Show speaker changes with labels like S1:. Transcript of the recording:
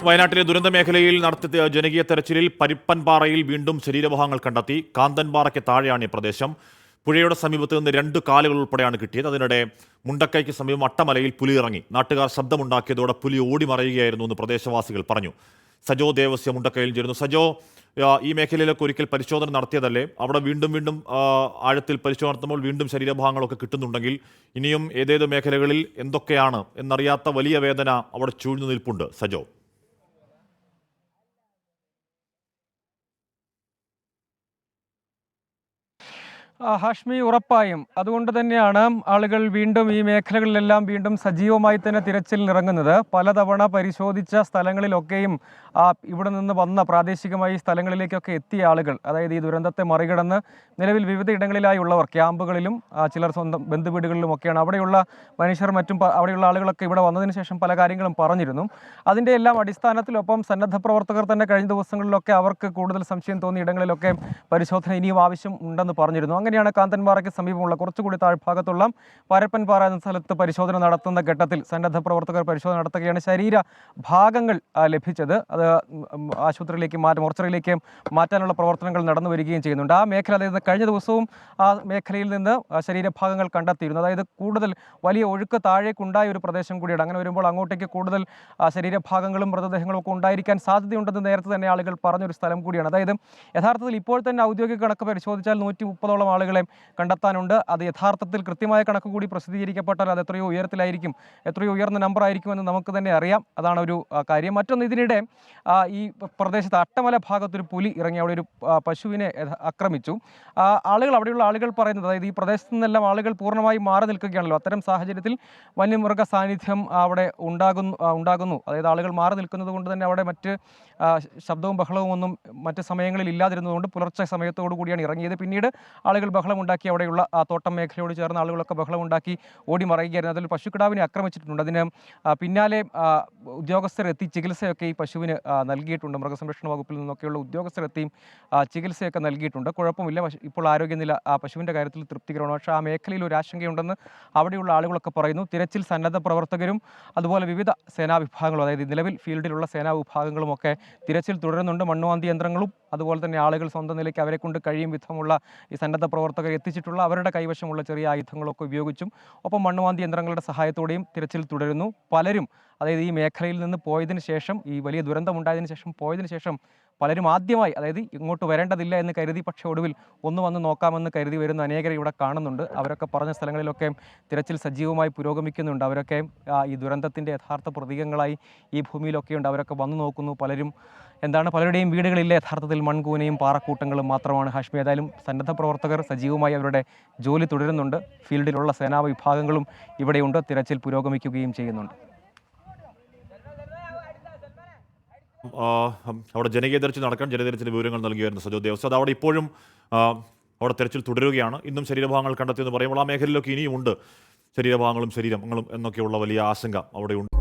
S1: വയനാട്ടിലെ ദുരന്ത മേഖലയിൽ നടത്തിയ ജനകീയ തെരച്ചിലിൽ പരിപ്പൻപാറയിൽ വീണ്ടും ശരീരഭാഗങ്ങൾ കണ്ടെത്തി. കാന്തൻപാറയ്ക്ക് താഴെയാണ് ഈ പ്രദേശം. പുഴയുടെ സമീപത്ത് നിന്ന് 2 കാലുകൾ ഉൾപ്പെടെയാണ് കിട്ടിയത്. അതിനിടെ മുണ്ടക്കൈക്ക് സമീപം അട്ടമലയിൽ പുലി ഇറങ്ങി. നാട്ടുകാർ ശബ്ദമുണ്ടാക്കിയതോടെ പുലി ഓടി മറയുകയായിരുന്നു എന്ന് പ്രദേശവാസികൾ പറഞ്ഞു. സജോ ദേവസ്യ മുണ്ടക്കൈയിൽ ചേരുന്നു. സജോ, ഈ മേഖലയിലൊക്കെ ഒരിക്കൽ പരിശോധന നടത്തിയതല്ലേ? അവിടെ വീണ്ടും ആഴത്തിൽ പരിശോധന നടത്തുമ്പോൾ വീണ്ടും ശരീരഭാഗങ്ങളൊക്കെ കിട്ടുന്നുണ്ടെങ്കിൽ ഇനിയും ഏതേത് മേഖലകളിൽ എന്തൊക്കെയാണ് എന്നറിയാത്ത വലിയ വേദന അവിടെ ചൂഴ്ന്നു നിൽപ്പുണ്ട്. സജോ.
S2: ഹാഷ്മി, ഉറപ്പായും അതുകൊണ്ട് തന്നെയാണ് ആളുകൾ വീണ്ടും ഈ മേഖലകളിലെല്ലാം വീണ്ടും സജീവമായി തന്നെ തിരച്ചിലിനിറങ്ങുന്നത്. പലതവണ പരിശോധിച്ച സ്ഥലങ്ങളിലൊക്കെയും ഇവിടെ നിന്ന് വന്ന പ്രാദേശികമായി സ്ഥലങ്ങളിലേക്കൊക്കെ എത്തിയ ആളുകൾ, അതായത് ഈ ദുരന്തത്തെ മറികടന്ന് നിലവിൽ വിവിധ ഇടങ്ങളിലായുള്ളവർ ക്യാമ്പുകളിലും ചിലർ സ്വന്തം ബന്ധുവീടുകളിലുമൊക്കെയാണ്. അവിടെയുള്ള മനുഷ്യർ മറ്റും അവിടെയുള്ള ആളുകളൊക്കെ ഇവിടെ വന്നതിന് ശേഷം പല കാര്യങ്ങളും പറഞ്ഞിരുന്നു. അതിൻ്റെ എല്ലാം അടിസ്ഥാനത്തിലൊപ്പം സന്നദ്ധ പ്രവർത്തകർ തന്നെ കഴിഞ്ഞ ദിവസങ്ങളിലൊക്കെ അവർക്ക് കൂടുതൽ സംശയം തോന്നിയ ഇടങ്ങളിലൊക്കെ പരിശോധന ഇനിയും ആവശ്യം ഉണ്ടെന്ന് പറഞ്ഞിരുന്നു. അങ്ങനെയാണ് കാന്തൻപാറയ്ക്ക് സമീപമുള്ള കുറച്ചുകൂടി താഴ്ഭാഗത്തുള്ള പരപ്പൻപാറ എന്ന സ്ഥലത്ത് പരിശോധന നടത്തുന്ന ഘട്ടത്തിൽ സന്നദ്ധ പ്രവർത്തകർ പരിശോധന നടത്തുകയാണ്. ശരീര ഭാഗങ്ങൾ ലഭിച്ചത് അത് ആശുപത്രിയിലേക്ക് മോർച്ചറിയിലേക്ക് മാറ്റാനുള്ള പ്രവർത്തനങ്ങൾ നടന്നു വരികയും ചെയ്യുന്നുണ്ട്. ആ മേഖല, അതായത് കഴിഞ്ഞ ദിവസവും ആ മേഖലയിൽ നിന്ന് ശരീരഭാഗങ്ങൾ കണ്ടെത്തിയിരുന്നു. അതായത് കൂടുതൽ വലിയ ഒഴുക്ക് താഴേക്കുണ്ടായ ഒരു പ്രദേശം കൂടിയാണ്. അങ്ങനെ വരുമ്പോൾ അങ്ങോട്ടേക്ക് കൂടുതൽ ശരീരഭാഗങ്ങളും മൃതദേഹങ്ങളും ഒക്കെ ഉണ്ടായിരിക്കാൻ സാധ്യതയുണ്ടെന്ന് നേരത്തെ തന്നെ ആളുകൾ പറഞ്ഞൊരു സ്ഥലം കൂടിയാണ്. അതായത് യഥാർത്ഥത്തിൽ ഇപ്പോൾ തന്നെ ഔദ്യോഗിക കണക്ക് പരിശോധിച്ചാൽ 130ഓളം ആളുകളെ കണ്ടെത്താനുണ്ട്. അത് യഥാർത്ഥത്തിൽ കൃത്യമായ കണക്ക് കൂടി പ്രസിദ്ധീകരിക്കപ്പെട്ടാൽ അത് എത്രയോ ഉയരത്തിലായിരിക്കും, എത്രയോ ഉയർന്ന നമ്പർ ആയിരിക്കുമെന്ന് നമുക്ക് തന്നെ അറിയാം. അതാണ് ഒരു കാര്യം. മറ്റൊന്ന്, ഇതിനിടെ ഈ പ്രദേശത്ത് അട്ടമല ഭാഗത്തൊരു പുലി ഇറങ്ങി അവിടെ ഒരു പശുവിനെ ആക്രമിച്ചു. അവിടെയുള്ള ആളുകൾ പറയുന്നത്, അതായത് ഈ പ്രദേശത്തു നിന്നെല്ലാം ആളുകൾ പൂർണ്ണമായും മാറി നിൽക്കുകയാണല്ലോ, അത്തരം സാഹചര്യത്തിൽ വന്യമൃഗ സാന്നിധ്യം അവിടെ ഉണ്ടാകുന്നു. അതായത് ആളുകൾ മാറി നിൽക്കുന്നത് കൊണ്ട് തന്നെ അവിടെ മറ്റ് ശബ്ദവും ബഹളവും ഒന്നും മറ്റ് സമയങ്ങളിൽ ഇല്ലാതിരുന്നതുകൊണ്ട് പുലർച്ചെ സമയത്തോടു കൂടിയാണ് ഇറങ്ങിയത്. പിന്നീട് ആളുകൾ ബഹളമുണ്ടാക്കി, അവിടെയുള്ള തോട്ടം മേഖലയോട് ചേർന്ന ആളുകളൊക്കെ ബഹളമുണ്ടാക്കി ഓടി മറയുകയായിരുന്നു. അതിൽ പശുക്കിടാവിനെ ആക്രമിച്ചിട്ടുണ്ട്. അതിന് പിന്നാലെ ഉദ്യോഗസ്ഥരെത്തി ചികിത്സയൊക്കെ ഈ പശുവിന് നൽകിയിട്ടുണ്ട്. മൃഗസംരക്ഷണ വകുപ്പിൽ നിന്നൊക്കെയുള്ള ഉദ്യോഗസ്ഥരെത്തിയും ചികിത്സയൊക്കെ നൽകിയിട്ടുണ്ട്. കുഴപ്പമില്ല. ഇപ്പോൾ ആരോഗ്യനില പശുവിൻ്റെ കാര്യത്തിൽ തൃപ്തികരമാണ്. പക്ഷേ ആ മേഖലയിൽ ഒരു ആശങ്കയുണ്ടെന്ന് അവിടെയുള്ള ആളുകളൊക്കെ പറയുന്നു. തിരച്ചിൽ സന്നദ്ധ പ്രവർത്തകരും അതുപോലെ വിവിധ സേനാ വിഭാഗങ്ങളും, അതായത് നിലവിൽ ഫീൽഡിലുള്ള സേനാ വിഭാഗങ്ങളും ഒക്കെ തിരച്ചിൽ തുടരുന്നുണ്ട്. മണ്ണുമാന്തി യന്ത്രങ്ങളും അതുപോലെ തന്നെ ആളുകൾ സ്വന്തം നിലയ്ക്ക് അവരെ കൊണ്ട് കഴിയും വിധമുള്ള ഈ സന്നദ്ധ പ്രവർത്തകർ എത്തിച്ചിട്ടുള്ള അവരുടെ കൈവശമുള്ള ചെറിയ ആയുധങ്ങളൊക്കെ ഉപയോഗിച്ചും ഒപ്പം മണ്ണുമാന്തി യന്ത്രങ്ങളുടെ സഹായത്തോടെയും തിരച്ചിൽ തുടരുന്നു. പലരും, അതായത് ഈ മേഖലയിൽ നിന്ന് പോയതിനു ശേഷം, ഈ വലിയ ദുരന്തമുണ്ടായതിനു ശേഷം പോയതിനു ശേഷം പലരും ആദ്യമായി, അതായത് ഇങ്ങോട്ട് വരേണ്ടതില്ല എന്ന് കരുതി പക്ഷേ ഒടുവിൽ ഒന്ന് വന്ന് നോക്കാമെന്ന് കരുതി വരുന്ന അനേകരെ ഇവിടെ കാണുന്നുണ്ട്. അവരൊക്കെ പറഞ്ഞ സ്ഥലങ്ങളിലൊക്കെ തിരച്ചിൽ സജീവമായി പുരോഗമിക്കുന്നുണ്ട്. അവരൊക്കെ ഈ ദുരന്തത്തിൻ്റെ യഥാർത്ഥ പ്രതീകങ്ങളായി ഈ ഭൂമിയിലൊക്കെയുണ്ട്. അവരൊക്കെ വന്നു നോക്കുന്നു. പലരുടെയും വീടുകളിലെ യഥാർത്ഥത്തിൽ മൺകൂനയും പാറക്കൂട്ടങ്ങളും മാത്രമാണ്. ഹാഷ്മി, ഏതായാലും സന്നദ്ധ പ്രവർത്തകർ സജീവമായി അവരുടെ ജോലി തുടരുന്നുണ്ട്. ഫീൽഡിലുള്ള സേനാ വിഭാഗങ്ങളും ഇവിടെയുണ്ട്. തിരച്ചിൽ പുരോഗമിക്കുകയും ചെയ്യുന്നുണ്ട്.
S1: അവിടെ ജനകീയ തെരച്ചിൽ നടക്കാൻ ജനതെരച്ചിൽ വിവരങ്ങൾ നൽകിയായിരുന്നു സജോ ദേവസ്വം. അത് അവിടെ ഇപ്പോഴും അവിടെ തെരച്ചിൽ തുടരുകയാണ്. ഇന്നും ശരീരഭാഗങ്ങൾ കണ്ടെത്തിയെന്ന് പറയുമ്പോൾ ആ മേഖലയിലൊക്കെ ഇനിയുമുണ്ട് ശരീരഭാഗങ്ങളും ശരീരങ്ങളും എന്നൊക്കെയുള്ള വലിയ ആശങ്ക അവിടെയുണ്ട്.